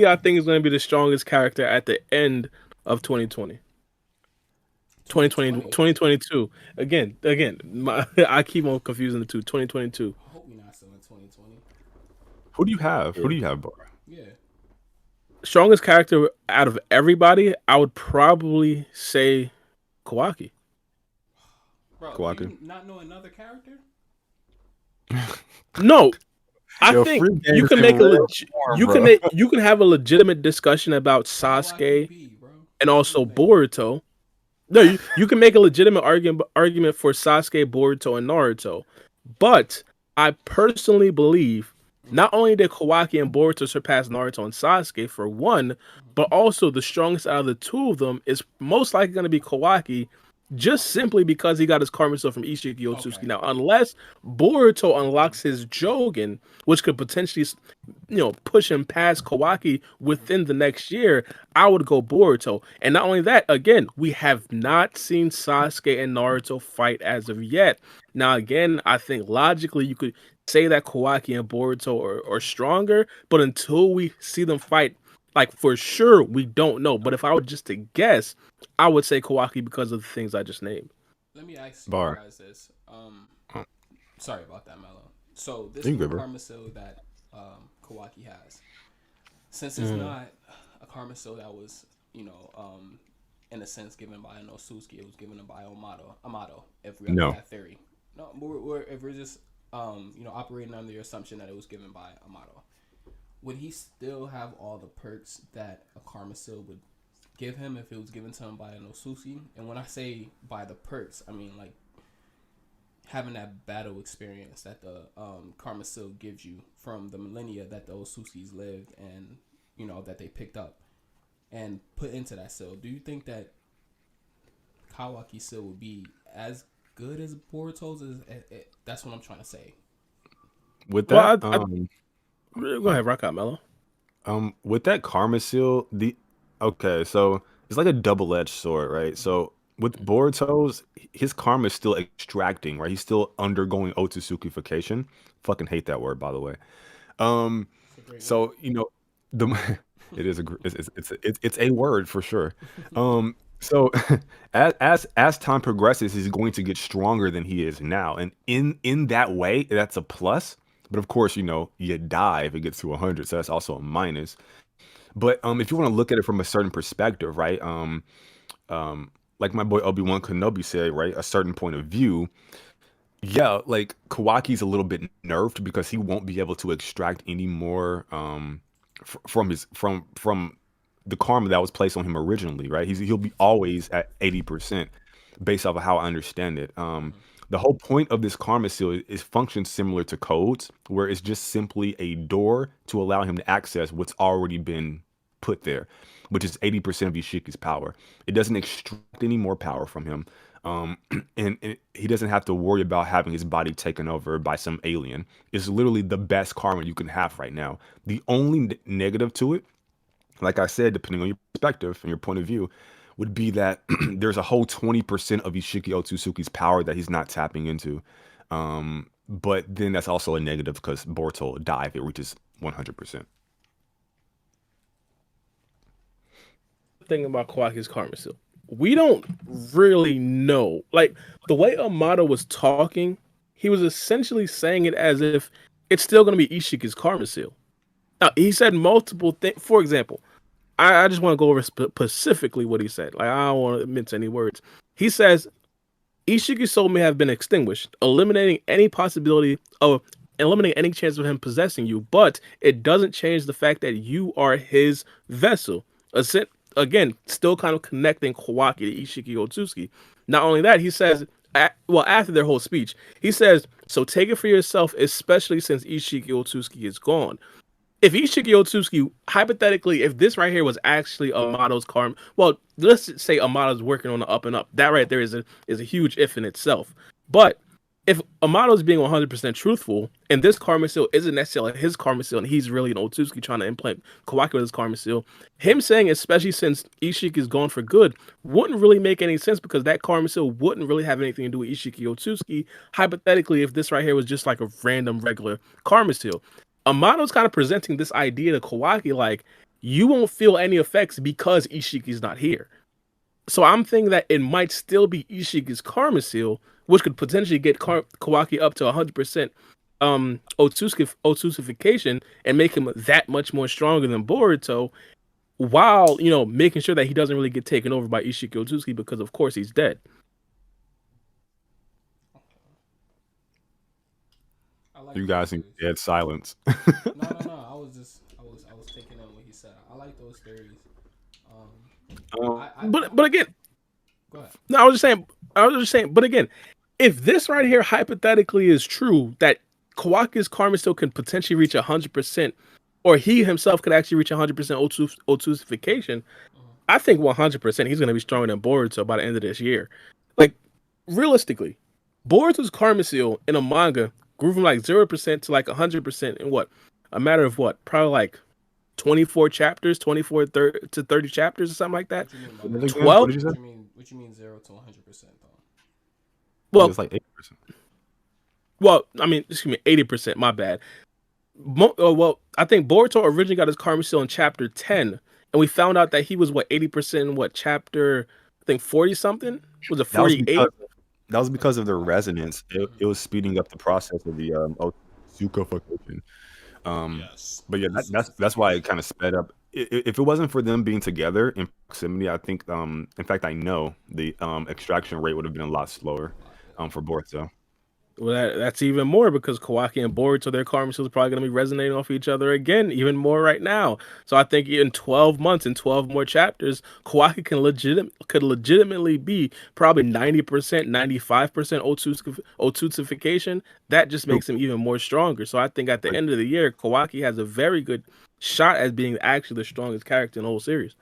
I think is going to be the strongest character at the end of 2020. 2020, 2020. 2022. I keep on confusing the two. 2022. I hope we're not still in 2020. Who do you have? Who Yeah. do you have, Bora? Yeah. Strongest character out of everybody, I would probably say Kawaki. Bro, do Kawaki. you not know another character? No, I Yo, think free you games can in make a rare form, bro. you can have a legitimate discussion about Kawaki Sasuke B, bro. and What do you also think? Boruto. No, you can make a legitimate argument for Sasuke, Boruto, and Naruto. But I personally believe Mm-hmm. not only did Kawaki and Boruto surpass Naruto and Sasuke for one, but also the strongest out of the two of them is most likely going to be Kawaki, just simply because he got his karma stone from Ishiki Otsuki. Okay. Now, unless Boruto unlocks his Jogan, which could potentially, push him past Kawaki within the next year, I would go Boruto. And not only that, again, we have not seen Sasuke and Naruto fight as of yet. Now, again, I think logically you could say that Kawaki and Boruto are stronger, but until we see them fight, like for sure, we don't know. But if I were just to guess, I would say Kawaki because of the things I just named. Let me ask you Bar. guys this. Sorry about that, Mello. So this You new good, bro? karma seal that Kawaki has, since it's Mm. not a karma seal that was, in a sense given by Inosuke, it was given by Amato. If we under No. that theory, no, if we're just operating under the assumption that it was given by Amato, would he still have all the perks that a karma seal would give him if it was given to him by Inosuke? And when I say by the perks, I mean like having that battle experience that the Karma Seal gives you from the millennia that the Osusis lived and that they picked up and put into that seal. Do you think that Kawaki Seal would be as good as Boruto's? That's what I'm trying to say. With Well, that, go ahead, rock out, Mello. with that karma seal, the okay, so it's like a double-edged sword, right? So with Mm-hmm. Boruto's, his karma is still extracting, right? He's still undergoing Otsutsukification. Fucking hate that word, by the way. Um, It's a great word. so the it is it's a word for sure. So as time progresses, he's going to get stronger than he is now, and in that way, that's a plus. But of course, you die if it gets to 100, so that's also a minus. But if you want to look at it from a certain perspective, right? Um, like my boy Obi-Wan Kenobi said, right? A certain point of view. Yeah, like Kawaki's a little bit nerfed because he won't be able to extract any more from his from the karma that was placed on him originally, right? He'll be always at 80% based off of how I understand it. Mm-hmm. The whole point of this karma seal is functions similar to codes, where it's just simply a door to allow him to access what's already been put there, which is 80% of Yoshiki's power. It doesn't extract any more power from him. Um, and he doesn't have to worry about having his body taken over by some alien. It's literally the best karma you can have right now. The only negative to it, like I said, depending on your perspective and your point of view, would be that there's a whole 20% of Ishiki Otsutsuki's power that he's not tapping into. But then that's also a negative because Boruto will die if it reaches 100%. Thing about Kawaki's karma seal. We don't really know. Like the way Amato was talking, he was essentially saying it as if it's still going to be Ishiki's karma seal. Now, he said multiple things. For example, I just want to go over specifically what he said. Like I don't want to mince any words. He says Ishiki's soul may have been extinguished, eliminating any chance of him possessing you, but it doesn't change the fact that you are his vessel. Again, still kind of connecting Kawaki to Ishiki Otsuki. Not only that, he says, after their whole speech, he says, so take it for yourself, especially since Ishiki Otsuki is gone. If Ishiki Otsuki, hypothetically, if this right here was actually Amato's karma, well, let's say Amato's working on the up and up. That right there is a huge if in itself. But if Amato's being 100% truthful, and this karma seal isn't necessarily his karma seal, and he's really an Otsuki trying to implant Kawaki with his karma seal, him saying, especially since Ishiki is gone for good, wouldn't really make any sense because that karma seal wouldn't really have anything to do with Ishiki Otsuki, hypothetically, if this right here was just like a random regular karma seal. Amato's kind of presenting this idea to Kawaki like, you won't feel any effects because Ishiki's not here. So I'm thinking that it might still be Ishiki's Karma Seal, which could potentially get Kawaki up to 100% Otsukification and make him that much more stronger than Boruto, while making sure that he doesn't really get taken over by Ishiki Otsuki because of course he's dead. I like You those guys in theories. dead silence. No. I was taking in what he said. I like those theories. I But again, go ahead. no, I was just saying, but again, if this right here hypothetically is true, that Kawaki's Karma still can potentially reach 100%, or he himself could actually reach 100% Otsusification, I think 100% he's going to be stronger than Boruto by the end of this year. Like, realistically, Boruto's Karma Seal in a manga grew from like 0% to like 100% in what? A matter of what? Probably like 24 chapters, 24 to 30 chapters or something like that. What you mean by What that? again? What 12? did you say? What you mean 0 to 100% though? I think Well, it's like 80%. I mean, excuse me, 80%, my bad. Well, I think Boruto originally got his Karma Seal in chapter 10, and we found out that he was what 80% in what chapter? I think 40 something. Was it That was 48? because of the Wow. resonance. It was speeding up the process of the Otsukification. Yes. But yeah, that's why it kind of sped up. If it wasn't for them being together in proximity, I think, in fact, I know the extraction rate would have been a lot slower for Boruto. Well, that's even more because Kawaki and Boruto, their Karma Seal is probably going to be resonating off each other again, even more right now. So I think in 12 months, in 12 more chapters, Kawaki could legitimately be probably 90%, 95% Otsusification. That just True. makes him even more stronger. So I think at the Like, end of the year, Kawaki has a very good shot at being actually the strongest character in the whole series.